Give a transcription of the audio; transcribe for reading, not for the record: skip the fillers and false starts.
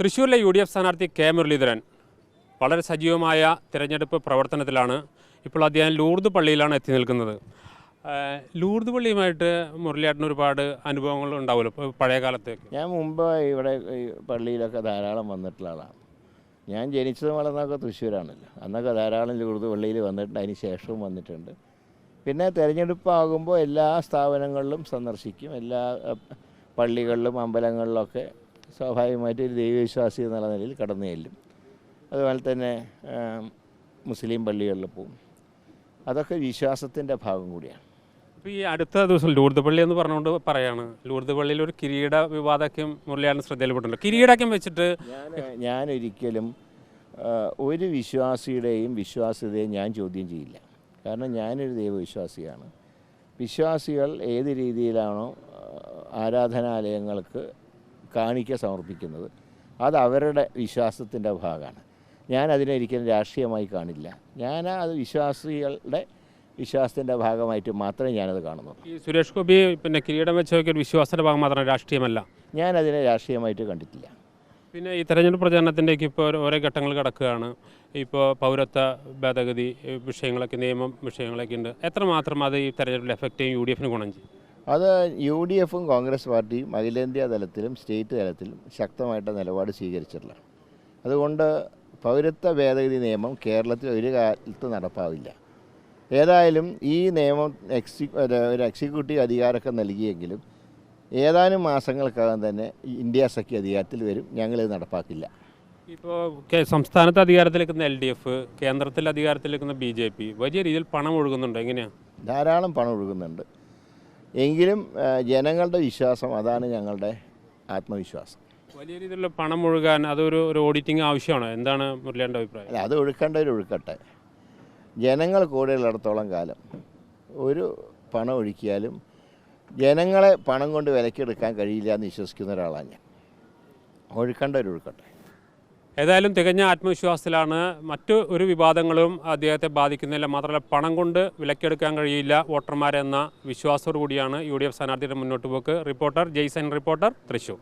തൃശ്ശൂരിലെ UDF സ്ഥാനാർത്ഥി K Muraleedharan വളരെ സജീവമായ തിരഞ്ഞെടുപ്പ് പ്രവർത്തനത്തിലാണ്. ഇപ്പോൾ അദ്ദേഹം ലൂർദ് പള്ളിയിലാണ് എത്തി നിൽക്കുന്നത്. ലൂർദ് പള്ളിയുമായിട്ട് മുരളിയേട്ടന് ഒരുപാട് അനുഭവങ്ങൾ ഉണ്ടാവുമല്ലോ ഇപ്പോൾ പഴയ കാലത്തേക്ക്. ഞാൻ മുമ്പ് ഇവിടെ ഈ പള്ളിയിലൊക്കെ ധാരാളം വന്നിട്ടുള്ള ആളാണ്. ഞാൻ ജനിച്ചതും വളർന്നതൊക്കെ തൃശ്ശൂരാണല്ലോ. അന്നൊക്കെ ധാരാളം ലൂർദ് പള്ളിയിൽ വന്നിട്ടുണ്ട്, അതിന് ശേഷവും വന്നിട്ടുണ്ട്. പിന്നെ തിരഞ്ഞെടുപ്പാകുമ്പോൾ എല്ലാ സ്ഥാപനങ്ങളിലും സന്ദർശിക്കും, എല്ലാ പള്ളികളിലും അമ്പലങ്ങളിലൊക്കെ സ്വാഭാവികമായിട്ട് ഒരു ദൈവവിശ്വാസി എന്നുള്ള നിലയിൽ കടന്നു ചെല്ലും. അതുപോലെ തന്നെ മുസ്ലിം പള്ളികളിൽ പോകും. അതൊക്കെ വിശ്വാസത്തിൻ്റെ ഭാഗം കൂടിയാണ്. ഇപ്പോൾ ഈ അടുത്ത ദിവസം ലൂർദ് പള്ളി എന്ന് പറഞ്ഞുകൊണ്ട് പറയാണ്, ലൂർദ് പള്ളിയിൽ ഒരു കിരീട വിവാദക്കും മുരളിയേട്ടൻ ശ്രദ്ധയിൽപ്പെട്ടിട്ടുണ്ട്. കിരീടക്കം വെച്ചിട്ട് ഞാനൊരിക്കലും ഒരു വിശ്വാസിയുടെയും വിശ്വാസ്യതയും ഞാൻ ചോദ്യം ചെയ്യില്ല. കാരണം ഞാനൊരു ദൈവവിശ്വാസിയാണ്. വിശ്വാസികൾ ഏത് രീതിയിലാണോ ആരാധനാലയങ്ങൾക്ക് കാണിക്ക സമർപ്പിക്കുന്നത് അത് അവരുടെ വിശ്വാസത്തിൻ്റെ ഭാഗമാണ്. ഞാൻ അതിനൊരിക്കലും രാഷ്ട്രീയമായി കാണില്ല. ഞാൻ അത് വിശ്വാസികളുടെ വിശ്വാസത്തിൻ്റെ ഭാഗമായിട്ട് മാത്രമേ ഞാനത് കാണുന്നു. ഈ സുരേഷ് ഗോപി പിന്നെ കിരീടം വെച്ച് നോക്കിയ വിശ്വാസത്തിൻ്റെ ഭാഗം മാത്രം, രാഷ്ട്രീയമല്ല. ഞാനതിനെ രാഷ്ട്രീയമായിട്ട് കണ്ടിട്ടില്ല. പിന്നെ ഈ തെരഞ്ഞെടുപ്പ് പ്രചാരണത്തിൻ്റെയൊക്കെ ഇപ്പോൾ ഓരോ ഘട്ടങ്ങൾ കിടക്കുകയാണ്. ഇപ്പോൾ പൗരത്വ ഭേദഗതി വിഷയങ്ങളൊക്കെ, നിയമം വിഷയങ്ങളൊക്കെ ഉണ്ട്. എത്രമാത്രം അത് ഈ തെരഞ്ഞെടുപ്പിൽ എഫക്റ്റ് ചെയ്യും, UDF ഗുണം ചെയ്യും? അത് UDFും കോൺഗ്രസ് പാർട്ടിയും അഖിലേന്ത്യാ തലത്തിലും സ്റ്റേറ്റ് തലത്തിലും ശക്തമായിട്ട് നിലപാട് സ്വീകരിച്ചിട്ടുള്ള. അതുകൊണ്ട് പൗരത്വ ഭേദഗതി നിയമം കേരളത്തിൽ ഒരു കാലത്ത് നടപ്പാവില്ല. ഏതായാലും ഈ നിയമം ഒരു എക്സിക്യൂട്ടീവ് അധികാരമൊക്കെ നൽകിയെങ്കിലും ഏതാനും മാസങ്ങൾക്കകം തന്നെ ഇന്ത്യ സഖ്യ അധികാരത്തിൽ വരും. ഞങ്ങളിത് നടപ്പാക്കില്ല. ഇപ്പോൾ സംസ്ഥാനത്ത് അധികാരത്തിലേക്കുന്ന LDF, കേന്ദ്രത്തിൽ അധികാരത്തിലേക്കുന്ന BJP വലിയ രീതിയിൽ പണം ഒഴുകുന്നുണ്ട്. എങ്ങനെയാണ്? ധാരാളം പണം ഒഴുകുന്നുണ്ട്. എങ്കിലും ജനങ്ങളുടെ വിശ്വാസം, അതാണ് ഞങ്ങളുടെ ആത്മവിശ്വാസം. വലിയ രീതിയിലുള്ള പണം ഒഴുകാൻ അതൊരു ഓഡിറ്റിംഗ് ആവശ്യമാണോ? എന്താണ് മുരളിയേട്ടൻ്റെ അഭിപ്രായം? അല്ല, അത് ഒഴുക്കേണ്ടവരൊഴുക്കട്ടെ. ജനങ്ങൾ കൂടെയുള്ളിടത്തോളം കാലം ഒരു പണം ഒഴുക്കിയാലും ജനങ്ങളെ പണം കൊണ്ട് വിലക്കെടുക്കാൻ കഴിയില്ല എന്ന് വിശ്വസിക്കുന്ന ഒരാളാണ് ഞാൻ. ഒഴുക്കേണ്ടവരൊഴുക്കട്ടെ. ഏതായാലും തികഞ്ഞ ആത്മവിശ്വാസത്തിലാണ്. മറ്റു ഒരു വിവാദങ്ങളും അദ്ദേഹത്തെ ബാധിക്കുന്നില്ല. മാത്രമല്ല പണം കൊണ്ട് വിലക്കെടുക്കാൻ കഴിയില്ല വോട്ടർമാരെന്ന വിശ്വാസത്തോടു കൂടിയാണ് UDF സ്ഥാനാർത്ഥിയുടെ മുന്നോട്ട് പോക്ക്. Reporter Jason, reporter, Thrissur.